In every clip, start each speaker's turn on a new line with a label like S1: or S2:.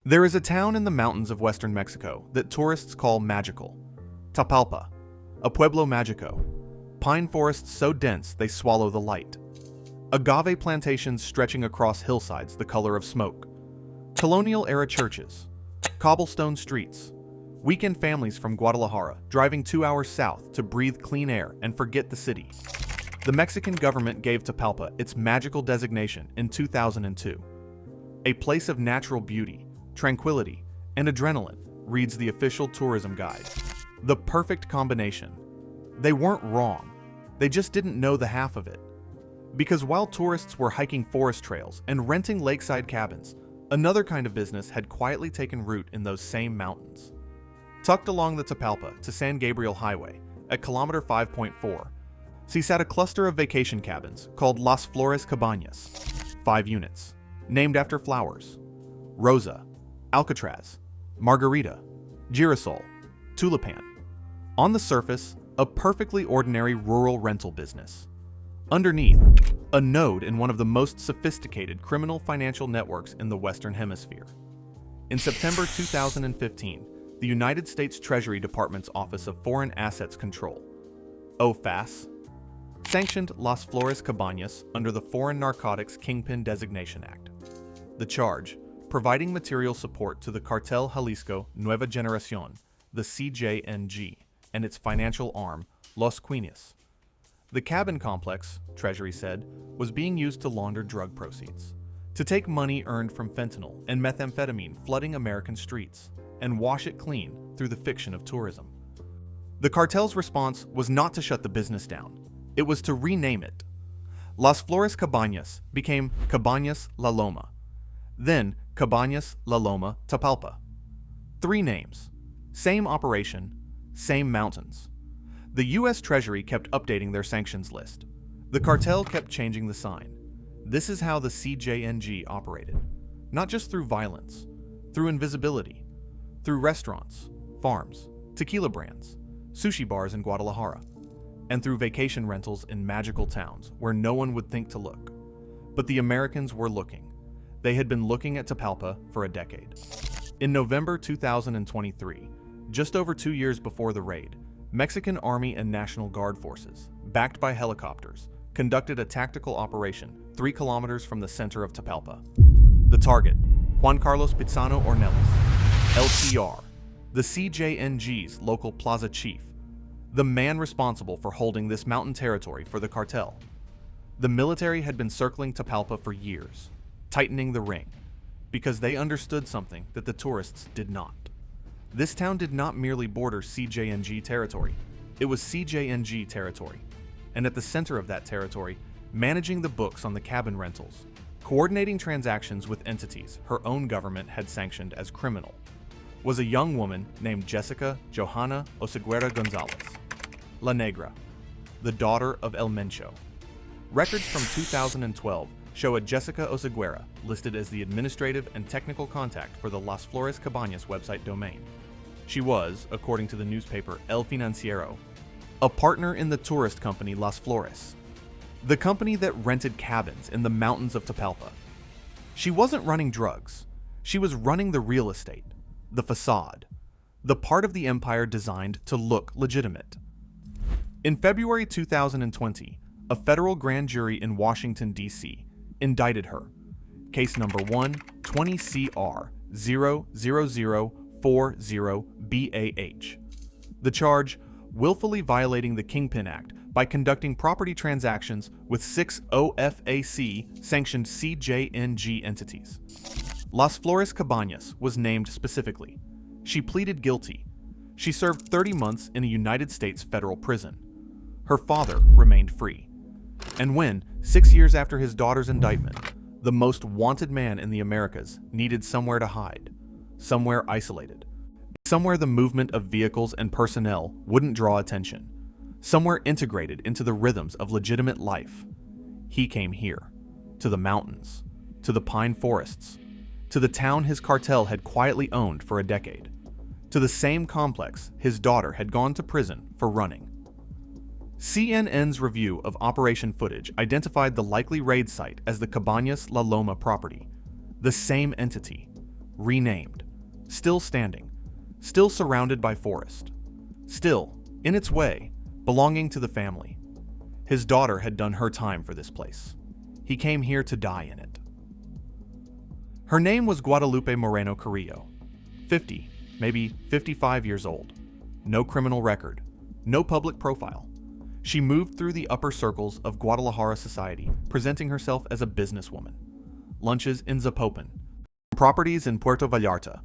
S1: There is a town in the mountains of western Mexico that tourists call magical. Tapalpa, a pueblo mágico. Pine forests so dense they swallow the light. Agave plantations stretching across hillsides the color of smoke. Colonial-era churches. Cobblestone streets. Weekend families from Guadalajara driving 2 hours south to breathe clean air and forget the city. The Mexican government gave Tapalpa its magical designation in 2002. A place of natural beauty, tranquility, and adrenaline, reads the official tourism guide. The perfect combination. They weren't wrong. They just didn't know the half of it. Because while tourists were hiking forest trails and renting lakeside cabins, another kind of business had quietly taken root in those same mountains. Tucked along the Tapalpa to San Gabriel Highway, at kilometer 5.4, sat a cluster of vacation cabins called Las Flores Cabañas, 5 units, named after flowers: Rosa, Alcatraz, Margarita, Girasol, Tulipan. On the surface, a perfectly ordinary rural rental business. Underneath, a node in one of the most sophisticated criminal financial networks in the Western Hemisphere. In September 2015, the United States Treasury Department's Office of Foreign Assets Control, OFAS, sanctioned Las Flores Cabañas under the Foreign Narcotics Kingpin Designation Act. The charge: providing material support to the Cartel Jalisco Nueva Generación, the CJNG, and its financial arm, Los Quines. The cabin complex, Treasury said, was being used to launder drug proceeds, to take money earned from fentanyl and methamphetamine flooding American streets, and wash it clean through the fiction of tourism. The cartel's response was not to shut the business down. It was to rename it. Las Flores Cabañas became Cabañas La Loma, then Cabañas La Loma Tapalpa. 3 names, same operation, same mountains. The U.S. Treasury kept updating their sanctions list. The cartel kept changing the sign. This is how the CJNG operated. Not just through violence, through invisibility, through restaurants, farms, tequila brands, sushi bars in Guadalajara, and through vacation rentals in magical towns where no one would think to look. But the Americans were looking. They had been looking at Tapalpa for a decade. In November 2023, just over 2 years before the raid, Mexican Army and National Guard forces, backed by helicopters, conducted a tactical operation 3 kilometers from the center of Tapalpa. The target: Juan Carlos Pizano Ornelas, LCR, the CJNG's local plaza chief, the man responsible for holding this mountain territory for the cartel. The military had been circling Tapalpa for years, tightening the ring, because they understood something that the tourists did not. This town did not merely border CJNG territory, it was CJNG territory, and at the center of that territory, managing the books on the cabin rentals, coordinating transactions with entities her own government had sanctioned as criminal, was a young woman named Jessica Johanna Oseguera Gonzalez, La Negra, the daughter of El Mencho. Records from 2012 show a Jessica Oseguera listed as the administrative and technical contact for the Las Flores Cabañas website domain. She was, according to the newspaper El Financiero, a partner in the tourist company Las Flores, the company that rented cabins in the mountains of Tapalpa. She wasn't running drugs. She was running the real estate, the facade, the part of the empire designed to look legitimate. In February 2020, a federal grand jury in Washington, D.C., indicted her. Case number 1-20CR-00040BAH. The charge: willfully violating the Kingpin Act by conducting property transactions with 6 OFAC-sanctioned CJNG entities. Las Flores Cabañas was named specifically. She pleaded guilty. She served 30 months in a United States federal prison. Her father remained free. And when, 6 years after his daughter's indictment, the most wanted man in the Americas needed somewhere to hide, somewhere isolated, somewhere the movement of vehicles and personnel wouldn't draw attention, somewhere integrated into the rhythms of legitimate life, he came here, to the mountains, to the pine forests, to the town his cartel had quietly owned for a decade, to the same complex his daughter had gone to prison for running. CNN's review of operation footage identified the likely raid site as the Cabañas La Loma property, the same entity, renamed, still standing, still surrounded by forest, still, in its way, belonging to the family. His daughter had done her time for this place. He came here to die in it. Her name was Guadalupe Moreno Carrillo, 50, maybe 55 years old. No criminal record, no public profile. She moved through the upper circles of Guadalajara society, presenting herself as a businesswoman. Lunches in Zapopan, properties in Puerto Vallarta.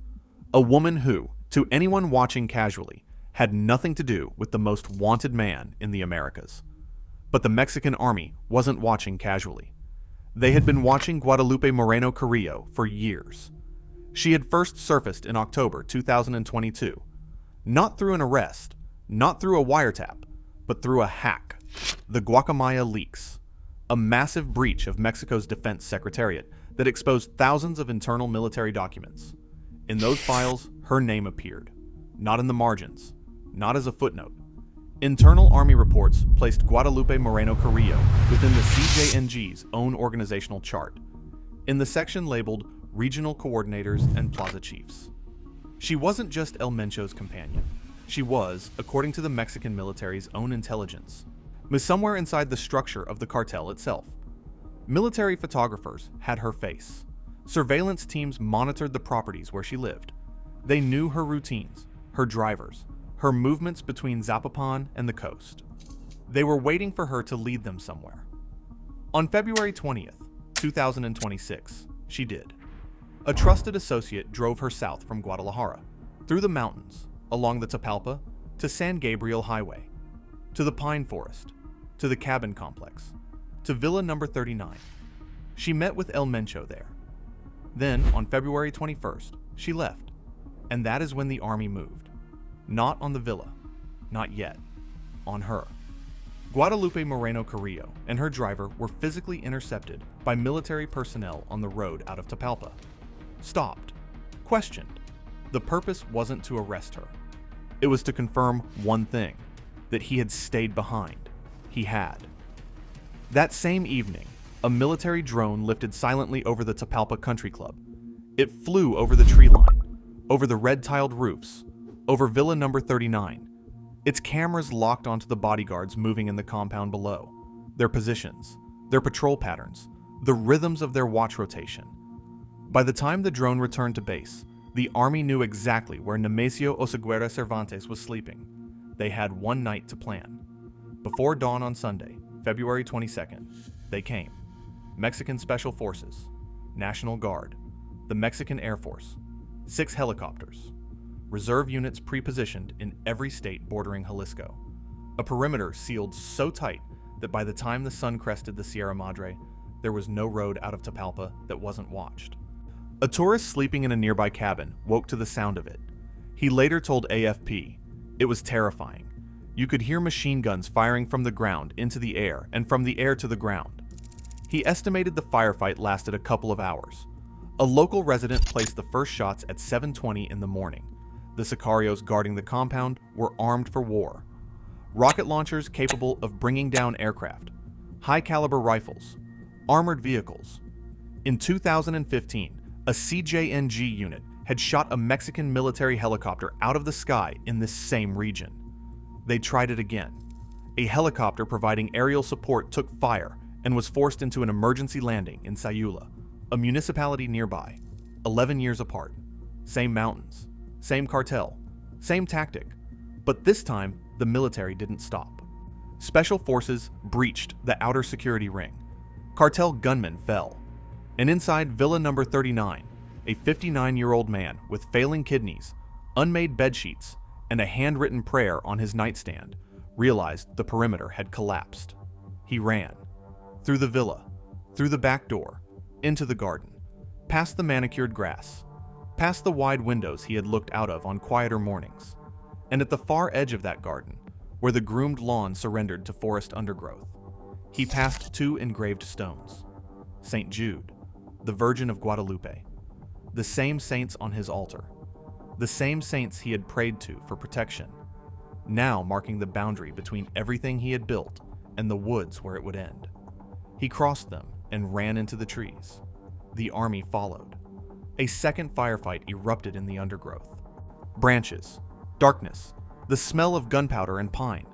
S1: A woman who, to anyone watching casually, had nothing to do with the most wanted man in the Americas. But the Mexican army wasn't watching casually. They had been watching Guadalupe Moreno Carrillo for years. She had first surfaced in October 2022, not through an arrest, not through a wiretap, but through a hack. The Guacamaya leaks, a massive breach of Mexico's defense secretariat that exposed thousands of internal military documents. In those files, her name appeared, not in the margins, not as a footnote. Internal Army reports placed Guadalupe Moreno Carrillo within the CJNG's own organizational chart, in the section labeled Regional Coordinators and Plaza Chiefs. She wasn't just El Mencho's companion. She was, according to the Mexican military's own intelligence, somewhere inside the structure of the cartel itself. Military photographers had her face. Surveillance teams monitored the properties where she lived. They knew her routines, her drivers, her movements between Zapopan and the coast. They were waiting for her to lead them somewhere. On February 20th, 2026, she did. A trusted associate drove her south from Guadalajara, through the mountains, along the Tapalpa, to San Gabriel Highway, to the pine forest, to the cabin complex, to Villa number 39. She met with El Mencho there. Then, on February 21st, she left, and that is when the army moved. Not on the villa, not yet, on her. Guadalupe Moreno Carrillo and her driver were physically intercepted by military personnel on the road out of Tapalpa. Stopped, questioned. The purpose wasn't to arrest her. It was to confirm one thing, that he had stayed behind. He had. That same evening, a military drone lifted silently over the Tapalpa Country Club. It flew over the tree line, over the red-tiled roofs, over Villa number 39. Its cameras locked onto the bodyguards moving in the compound below, their positions, their patrol patterns, the rhythms of their watch rotation. By the time the drone returned to base, the army knew exactly where Nemesio Oseguera Cervantes was sleeping. They had one night to plan. Before dawn on Sunday, February 22nd, they came. Mexican Special Forces, National Guard, the Mexican Air Force, 6 helicopters, reserve units pre-positioned in every state bordering Jalisco. A perimeter sealed so tight that by the time the sun crested the Sierra Madre, there was no road out of Tapalpa that wasn't watched. A tourist sleeping in a nearby cabin woke to the sound of it. He later told AFP, "It was terrifying. You could hear machine guns firing from the ground into the air and from the air to the ground." He estimated the firefight lasted a couple of hours. A local resident placed the first shots at 7:20 in the morning. The sicarios guarding the compound were armed for war. Rocket launchers capable of bringing down aircraft, high-caliber rifles, armored vehicles. In 2015, a CJNG unit had shot a Mexican military helicopter out of the sky in this same region. They tried it again. A helicopter providing aerial support took fire and was forced into an emergency landing in Sayula, a municipality nearby, 11 years apart. Same mountains, same cartel, same tactic, but this time the military didn't stop. Special forces breached the outer security ring. Cartel gunmen fell, and inside Villa number 39, a 59-year-old man with failing kidneys, unmade bedsheets, and a handwritten prayer on his nightstand realized the perimeter had collapsed. He ran. Through the villa, through the back door, into the garden, past the manicured grass, past the wide windows he had looked out of on quieter mornings, and at the far edge of that garden, where the groomed lawn surrendered to forest undergrowth, he passed 2 engraved stones. St. Jude, the Virgin of Guadalupe, the same saints on his altar, the same saints he had prayed to for protection, now marking the boundary between everything he had built and the woods where it would end. He crossed them and ran into the trees. The army followed. a second firefight erupted in the undergrowth. Branches, darkness, the smell of gunpowder and pine.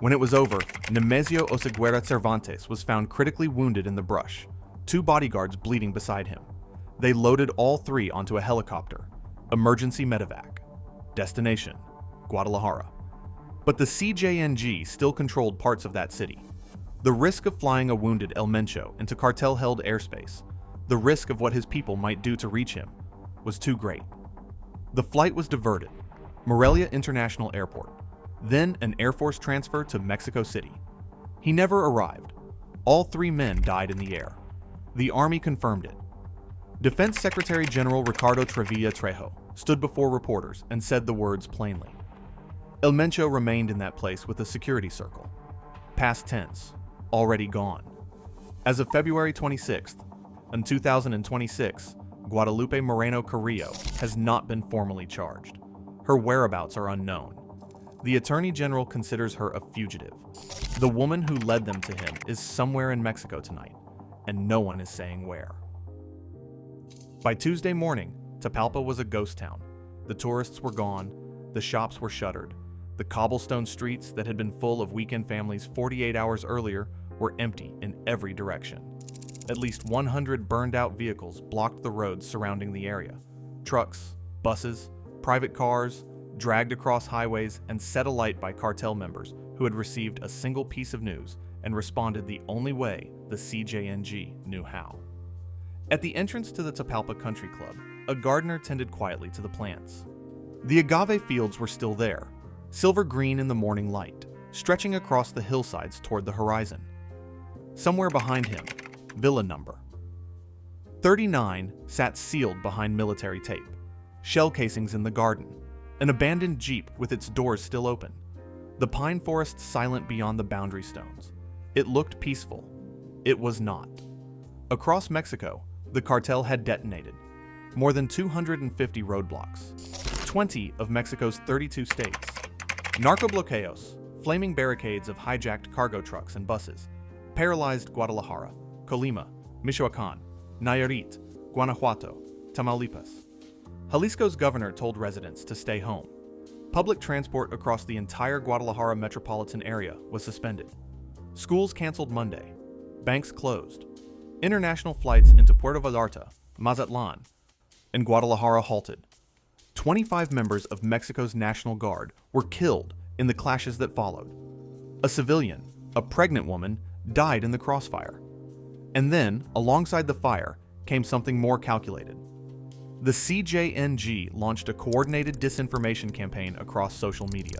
S1: When it was over, Nemesio Oseguera Cervantes was found critically wounded in the brush, 2 bodyguards bleeding beside him. They loaded all 3 onto a helicopter. Emergency medevac. Destination, Guadalajara. But the CJNG still controlled parts of that city. The risk of flying a wounded El Mencho into cartel-held airspace, the risk of what his people might do to reach him, was too great. The flight was diverted. Morelia International Airport, then an Air Force transfer to Mexico City. He never arrived. All 3 men died in the air. The Army confirmed it. Defense Secretary General Ricardo Trevilla Trejo stood before reporters and said the words plainly. El Mencho remained in that place with a security circle. Past tense, already gone. As of February 26th, in 2026, Guadalupe Moreno Carrillo has not been formally charged. Her whereabouts are unknown. The Attorney General considers her a fugitive. The woman who led them to him is somewhere in Mexico tonight, and no one is saying where. By Tuesday morning, Tapalpa was a ghost town. The tourists were gone, the shops were shuttered. The cobblestone streets that had been full of weekend families 48 hours earlier were empty in every direction. At least 100 burned-out vehicles blocked the roads surrounding the area. Trucks, buses, private cars, dragged across highways and set alight by cartel members who had received a single piece of news and responded the only way the CJNG knew how. At the entrance to the Tapalpa Country Club, a gardener tended quietly to the plants. The agave fields were still there, silver green in the morning light, stretching across the hillsides toward the horizon. Somewhere behind him, villa number 39 sat sealed behind military tape, shell casings in the garden, an abandoned jeep with its doors still open, the pine forest silent beyond the boundary stones. It looked peaceful. It was not. Across Mexico, the cartel had detonated more than 250 roadblocks, 20 of Mexico's 32 states. Narco-bloqueos, flaming barricades of hijacked cargo trucks and buses, paralyzed Guadalajara, Colima, Michoacán, Nayarit, Guanajuato, Tamaulipas. Jalisco's governor told residents to stay home. Public transport across the entire Guadalajara metropolitan area was suspended. Schools canceled Monday. Banks closed. International flights into Puerto Vallarta, Mazatlan, and Guadalajara halted. 25 members of Mexico's National Guard were killed in the clashes that followed. A civilian, a pregnant woman, died in the crossfire. And then, alongside the fire, came something more calculated. The CJNG launched a coordinated disinformation campaign across social media.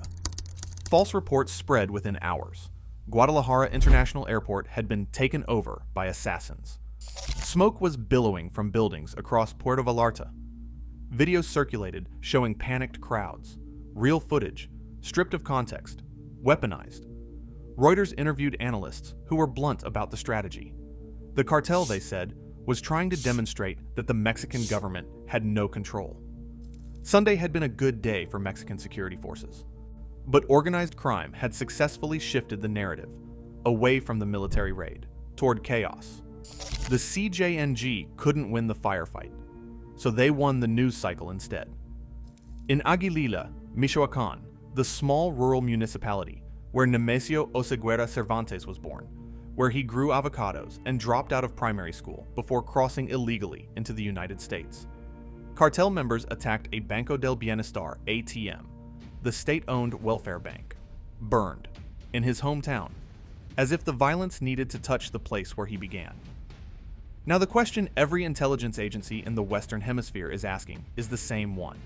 S1: False reports spread within hours. Guadalajara International Airport had been taken over by assassins. Smoke was billowing from buildings across Puerto Vallarta. Videos circulated showing panicked crowds, real footage, stripped of context, weaponized. Reuters interviewed analysts who were blunt about the strategy. The cartel, they said, was trying to demonstrate that the Mexican government had no control. Sunday had been a good day for Mexican security forces. But organized crime had successfully shifted the narrative, away from the military raid, toward chaos. The CJNG couldn't win the firefight, so they won the news cycle instead. In Aguililla, Michoacán, the small rural municipality where Nemesio Oseguera Cervantes was born, where he grew avocados and dropped out of primary school before crossing illegally into the United States. Cartel members attacked a Banco del Bienestar ATM, the state-owned welfare bank, burned, in his hometown, as if the violence needed to touch the place where he began. Now the question every intelligence agency in the Western Hemisphere is asking is the same one.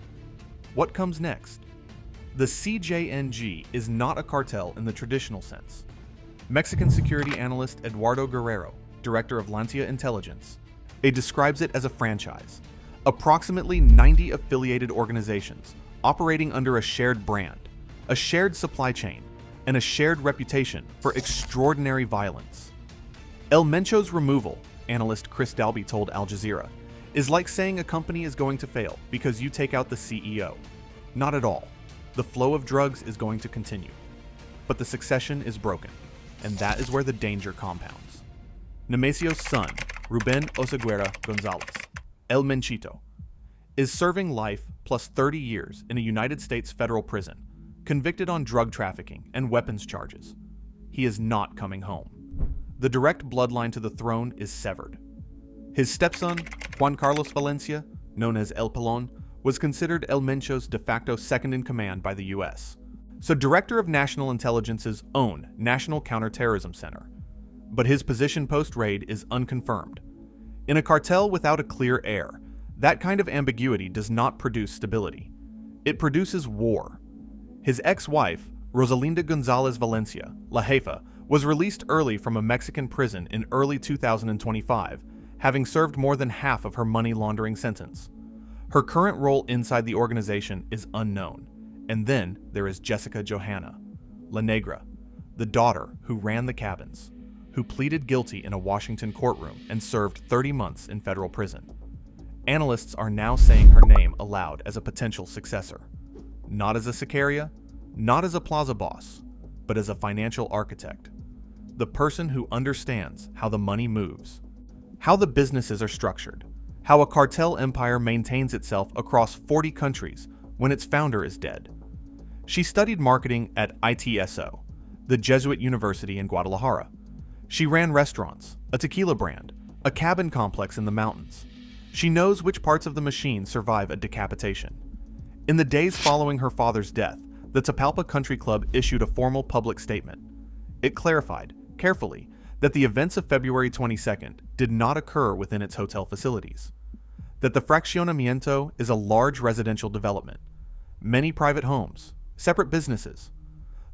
S1: What comes next? The CJNG is not a cartel in the traditional sense. Mexican security analyst Eduardo Guerrero, director of Lantia Intelligence, describes it as a franchise, approximately 90 affiliated organizations operating under a shared brand, a shared supply chain, and a shared reputation for extraordinary violence. El Mencho's removal, analyst Chris Dalby told Al Jazeera, is like saying a company is going to fail because you take out the CEO. Not at all. The flow of drugs is going to continue. But the succession is broken, and that is where the danger compounds. Nemesio's son, Ruben Oseguera Gonzalez, El Menchito, is serving life plus 30 years in a United States federal prison, convicted on drug trafficking and weapons charges. He is not coming home. The direct bloodline to the throne is severed. His stepson, Juan Carlos Valencia, known as El Pelon, was considered El Mencho's de facto second-in-command by the U.S., so Director of National Intelligence's own National Counterterrorism Center. But his position post-raid is unconfirmed. In a cartel without a clear heir, that kind of ambiguity does not produce stability. It produces war. His ex-wife, Rosalinda Gonzalez Valencia, La Jefa, was released early from a Mexican prison in early 2025, having served more than half of her money laundering sentence. Her current role inside the organization is unknown. And then there is Jessica Johanna, La Negra, the daughter who ran the cabins, who pleaded guilty in a Washington courtroom and served 30 months in federal prison. Analysts are now saying her name aloud as a potential successor. Not as a Sicaria, not as a plaza boss, but as a financial architect. The person who understands how the money moves, how the businesses are structured, how a cartel empire maintains itself across 40 countries when its founder is dead. She studied marketing at ITSO, the Jesuit University in Guadalajara. She ran restaurants, a tequila brand, a cabin complex in the mountains. She knows which parts of the machine survive a decapitation. In the days following her father's death, the Tapalpa Country Club issued a formal public statement. It clarified, carefully, that the events of February 22nd did not occur within its hotel facilities. That the fraccionamiento is a large residential development, many private homes, separate businesses.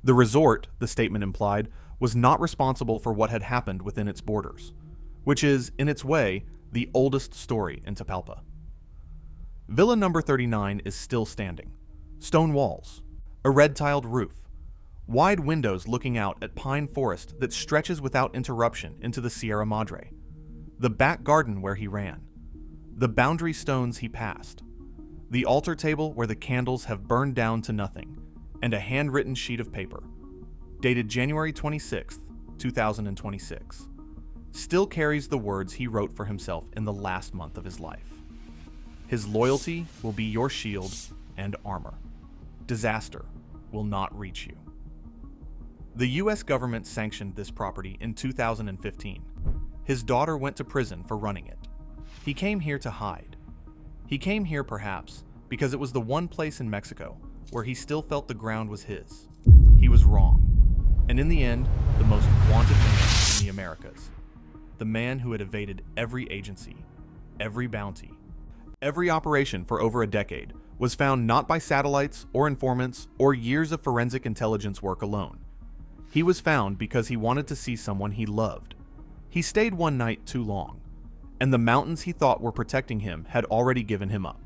S1: The resort, the statement implied, was not responsible for what had happened within its borders, which is, in its way, the oldest story in Tapalpa. Villa number 39 is still standing. Stone walls, a red-tiled roof, wide windows looking out at pine forest that stretches without interruption into the Sierra Madre, the back garden where he ran, the boundary stones he passed, the altar table where the candles have burned down to nothing, and a handwritten sheet of paper, dated January 26, 2026, still carries the words he wrote for himself in the last month of his life. His loyalty will be your shield and armor. Disaster will not reach you. The U.S. government sanctioned this property in 2015. His daughter went to prison for running it. He came here to hide. He came here perhaps because it was the one place in Mexico where he still felt the ground was his. He was wrong. And in the end, the most wanted man in the Americas. The man who had evaded every agency, every bounty, every operation for over a decade, was found not by satellites or informants or years of forensic intelligence work alone. He was found because he wanted to see someone he loved. He stayed one night too long, and the mountains he thought were protecting him had already given him up.